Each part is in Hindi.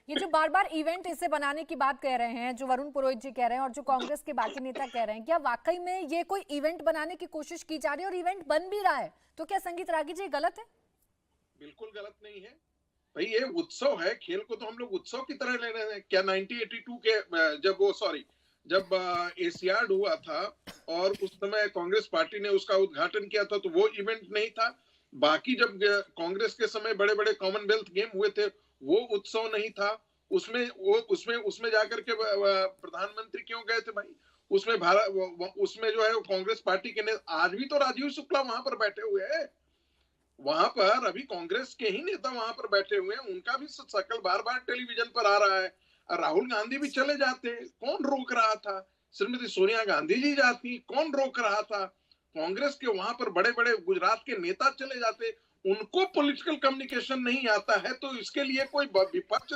ये जो बार बार इवेंट इसे बनाने की बात कह रहे हैं, जो वरुण पुरोहित जी कह रहे हैं और जो कांग्रेस के बाकी नेता कह रहे हैं, क्या वाकई में ये कोई इवेंट बनाने की कोशिश की जा रही है और इवेंट बन भी रहा है? तो क्या संगीत रागी जी गलत है? बिल्कुल गलत नहीं है भाई, ये उत्सव है। खेल को तो हम लोग उत्सव की तरह ले रहे हैं क्या? 1982 के जब एशियाड हुआ था और उस समय कांग्रेस पार्टी ने उसका उद्घाटन किया था, तो वो इवेंट नहीं था। बाकी जब कांग्रेस के समय बड़े बड़े कॉमनवेल्थ गेम हुए थे, वो उत्सव नहीं था। उसमें जाकर के प्रधानमंत्री क्यों गए थे भाई? उसमें भारत उसमें जो है कांग्रेस पार्टी के आज भी तो राजीव शुक्ला वहां पर बैठे हुए हैं। वहां पर अभी कांग्रेस के ही नेता वहां पर बैठे हुए हैं, उनका भी शकल बार बार टेलीविजन पर आ रहा है। राहुल गांधी भी चले जाते, कौन रोक रहा था? श्रीमती सोनिया गांधी जी जाती, कौन रोक रहा था? कांग्रेस के वहां पर बड़े बड़े गुजरात के नेता चले जाते, उनको पॉलिटिकल कम्युनिकेशन नहीं आता है, तो इसके लिए कोई विपक्ष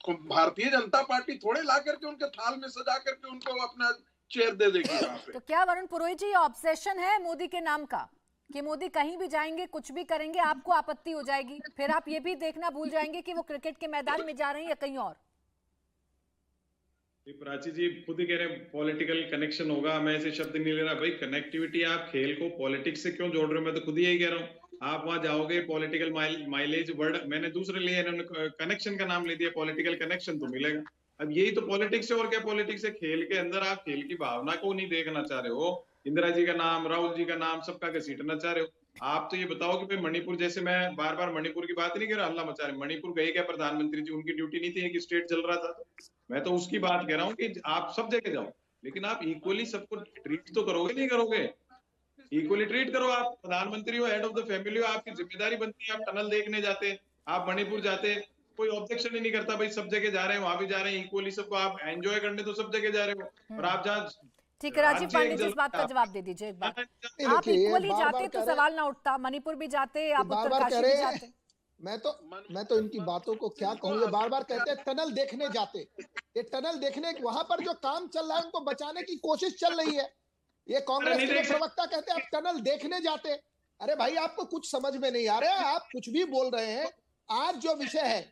भारतीय जनता पार्टी थोड़े ला करके उनके थाल में सजा करके उनको अपना चेयर दे देगी वहां पे। तो क्या वरुण पुरोहित जी ऑब्सेशन है मोदी के नाम का कि मोदी कहीं भी जाएंगे, कुछ भी करेंगे, आपको आपत्ति हो जाएगी, फिर आप ये भी देखना भूल जाएंगे कि वो क्रिकेट के मैदान में जा रहे हैं या कहीं और? प्राची जी खुद ही कह रहे हैं पॉलिटिकल कनेक्शन होगा, मैं ऐसे शब्द नहीं ले रहा भाई। कनेक्टिविटी, आप खेल को पॉलिटिक्स से क्यों जोड़ रहे हो? मैं तो खुद ही यही कह रहा हूँ। आप वहां जाओगे, पॉलिटिकल माइलेज वर्ड मैंने दूसरे लिए, इन्होंने कनेक्शन का नाम ले दिया, पॉलिटिकल कनेक्शन तो मिलेगा। अब यही तो पॉलिटिक्स है, और क्या पॉलिटिक्स है? खेल के अंदर आप खेल की भावना को नहीं देखना चाह रहे हो। इंदिरा जी का नाम, राहुल जी का नाम, सबका घसीटना चाह रहे हो। आप तो ये बताओ कि भाई मणिपुर जैसे, मैं बार बार मणिपुर की बात नहीं कर रहा, हल्ला मचा रहे। मणिपुर गए क्या प्रधानमंत्री जी? उनकी ड्यूटी नहीं थी कि स्टेट चल रहा था? मैं तो उसकी बात कह रहा हूँ कि आप सब जगह जाओ, लेकिन आप इक्वली सबको ट्रीट तो करोगे, नहीं करोगे? इक्वली ट्रीट करो। आप प्रधानमंत्री हो, हेड ऑफ द फैमिली हो, आपकी जिम्मेदारी बनती है। आप टनल देखने जाते, आप मणिपुर जाते, कोई ऑब्जेक्शन ही नहीं करता भाई, सब जगह जा रहे हैं, वहां भी जा रहे हैं इक्वली सबको। आप एंजॉय करने तो सब जगह जा रहे हो, और आप जहाँ ठीक है राजीव राज्य पांडे एक जी, जल इस बात का जवाब दे दीजिए एक बार। नहीं आप देखिए, ये इक्वली बार जाते बार तो कह रहे, सवाल ना उठता, मणिपुर भी जाते, आप बार बार कह उत्तरकाशी भी रहे जाते। मैं तो इनकी बातों को क्या कहूँ। ये बार बार कहते हैं टनल देखने जाते। ये टनल देखने, वहां पर जो काम चल रहा है उनको बचाने की कोशिश चल रही है। ये कांग्रेस के जो प्रवक्ता कहते हैं आप टनल देखने जाते। अरे भाई, आपको कुछ समझ में नहीं आ रहा है, आप कुछ भी बोल रहे हैं। आज जो विषय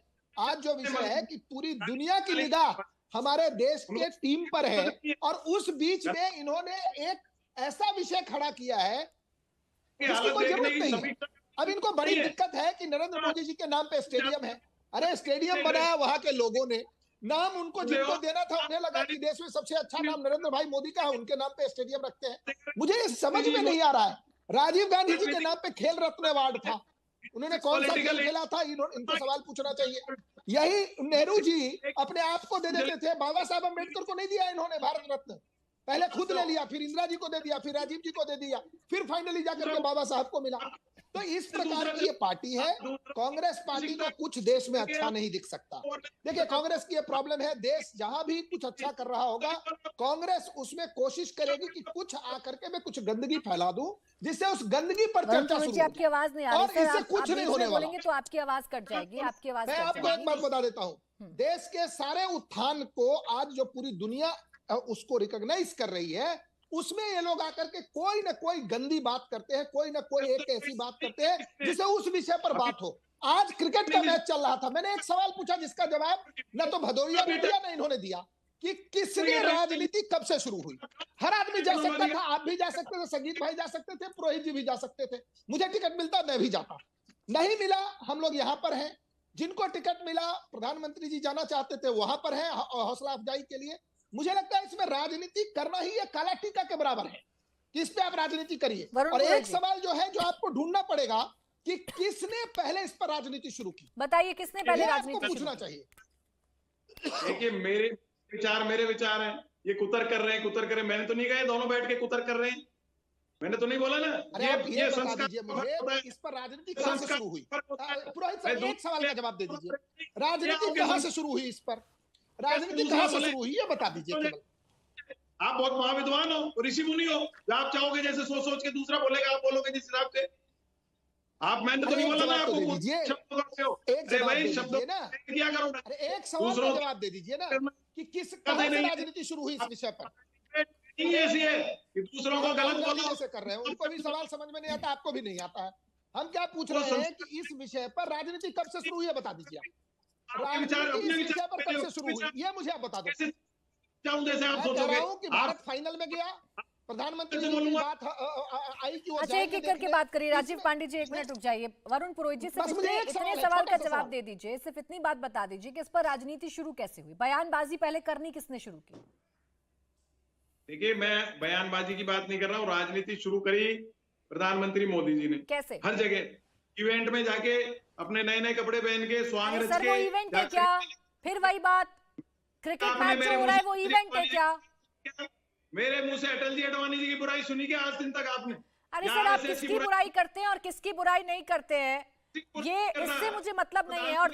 है कि पूरी दुनिया की निगाह हमारे देश के टीम पर है, और उस बीच में इन्होंने एक ऐसा विषय खड़ा किया है जिसकी कोई जरूरत नहीं है। अब इनको बड़ी दिक्कत है कि नरेंद्र मोदी जी के नाम पे स्टेडियम है। अरे स्टेडियम बनाया वहां के लोगों ने, नाम उनको जिनको देना था उन्हें लगा कि देश में सबसे अच्छा नाम नरेंद्र भाई मोदी का है, उनके नाम पे स्टेडियम रखते हैं। मुझे ये समझ में नहीं आ रहा है। राजीव गांधी जी के नाम पे खेल रत्न अवार्ड था, उन्होंने कौन सा खेल खेला था? इनको सवाल पूछना चाहिए। यही नेहरू जी अपने आप को दे देते थे, बाबा साहब अम्बेडकर को नहीं दिया इन्होंने भारत रत्न। पहले खुद ले लिया, फिर इंदिरा जी को दे दिया, फिर राजीव जी को दे दिया, फिर फाइनली जाकर के बाबा साहब को मिला। तो इस प्रकार की ये पार्टी है। कांग्रेस पार्टी को कुछ देश में अच्छा नहीं दिख सकता। देखिए, कांग्रेस की ये प्रॉब्लम है, देश जहां भी कुछ अच्छा कर रहा होगा, कांग्रेस उसमें कोशिश करेगी कि कुछ आकर के मैं कुछ गंदगी फैला दूं, जिससे उस गंदगी पर चर्चा शुरू हो। आपकी आवाज नहीं आ रही और इससे कुछ नहीं होने वाला। तो आपकी आवाज कट जाएगी, आपकी आवाज मैं आपको एक बात बता देता हूं, देश के सारे उत्थान को आज जो पूरी दुनिया उसको रिकॉग्नाइज कर रही है, उसमें ये लोग आकर के कोई ना कोई गंदी बात करते हैं, कोई ना कोई एक ऐसी बात करते हैं जिसे उस विषय पर बात हो। आज क्रिकेट का मैच चल रहा था, मैंने एक सवाल पूछा जिसका जवाब न तो भदौरिया ने दिया, न इन्होंने दिया, कि किसने राजनीति कब से शुरू हुई। हर आदमी जा सकता था, आप भी जा सकते थे, संगीत भाई जा सकते थे, पुरोहित जी भी जा सकते थे, मुझे टिकट मिलता मैं भी जाता। नहीं मिला, हम लोग यहाँ पर हैं। जिनको टिकट मिला, प्रधानमंत्री जी जाना चाहते थे, वहां पर है हौसला अफजाई के लिए। मुझे लगता है इसमें राजनीति करना ही एक काला टीका के बराबर है कि इस पे आप राजनीति करिए। और एक सवाल जो है, जो आपको ढूंढना पड़ेगा कि किसने पहले इस पर राजनीति शुरू की। बताइए, किसने पहले राजनीति पूछना चाहिए। देखिए, मेरे विचार हैं। ये कुतर कर रहे हैं, मैंने तो नहीं कहा दोनों बैठ के कुतर कर रहे हैं, मैंने तो नहीं बोला ना। अरे ये बता दीजिए मुझे, इस पर राजनीति कहां से शुरू हुई? पुरोहित साहब, एक सवाल का जवाब दे दीजिए, राजनीति कहां से शुरू हुई? इस पर राजनीति कहां से शुरू हुई, ये बता दीजिए केवल। आप बहुत महाविद्वान हो, ऋषि मुनि हो, आप चाहोगे जैसे सोच सोच के दूसरा बोलेगा, आप बोलोगे जिस हिसाब से। आप, मैंने तो नहीं बोला ना आपको। एक जवाब दे दीजिए ना, क्या करो? अरे एक सवाल का जवाब दे दीजिए ना कि किस कहां से राजनीति शुरू हुई इस विषय पर। ऐसी है कि दूसरों को गलत बोलो से कर रहे हैं, उनको भी सवाल समझ में नहीं आता, आपको भी नहीं आता है। हम क्या पूछ रहे हैं कि इस विषय पर राजनीति कब से शुरू हुई है, बता दीजिए आप। राजनीति इस विषय पर ये मुझे आप बता दो। कैसे जाऊं जैसे आप मैं कह सोचोगे? रहा हूँ कि भारत फाइनल में गया, प्रधानमंत्री जी की बात आई कि वो अच्छा, एक एक करके बात करिए। राजीव पांडे जी, एक मिनट रुक जाइए। वरुण पुरोहित जी, सिर्फ बस मुझे एक इतने सवाल है, सवाल का छोटा सा जवाब सवाल। दे दीजिए, सिर्फ इतनी बात बता दीजिए कि इस पर राजनीति शुरू कैसे हुई? बयानबाजी पहले करनी किसने शुरू की? देखिए, मैं बयानबाजी की बात नहीं कर रहा हूँ, राजनीति शुरू करी प्रधानमंत्री मोदी जी ने। कैसे? हर जगह इवेंट में जाके अपने नए नए कपड़े पहन के स्वांग अरे रच सर, वो के इवेंट है क्या? फिर वही बात, क्रिकेट आपने मैच मेरे जो हो मुंह रहा है से वो इवेंट है क्या? मेरे मुंह से अटल जी अडवाणी जी की बुराई सुनी क्या आज दिन तक आपने? अरे या सर, आप RSS की किसकी बुराई करते हैं और किसकी बुराई नहीं करते हैं, ये इससे मुझे मतलब नहीं है। और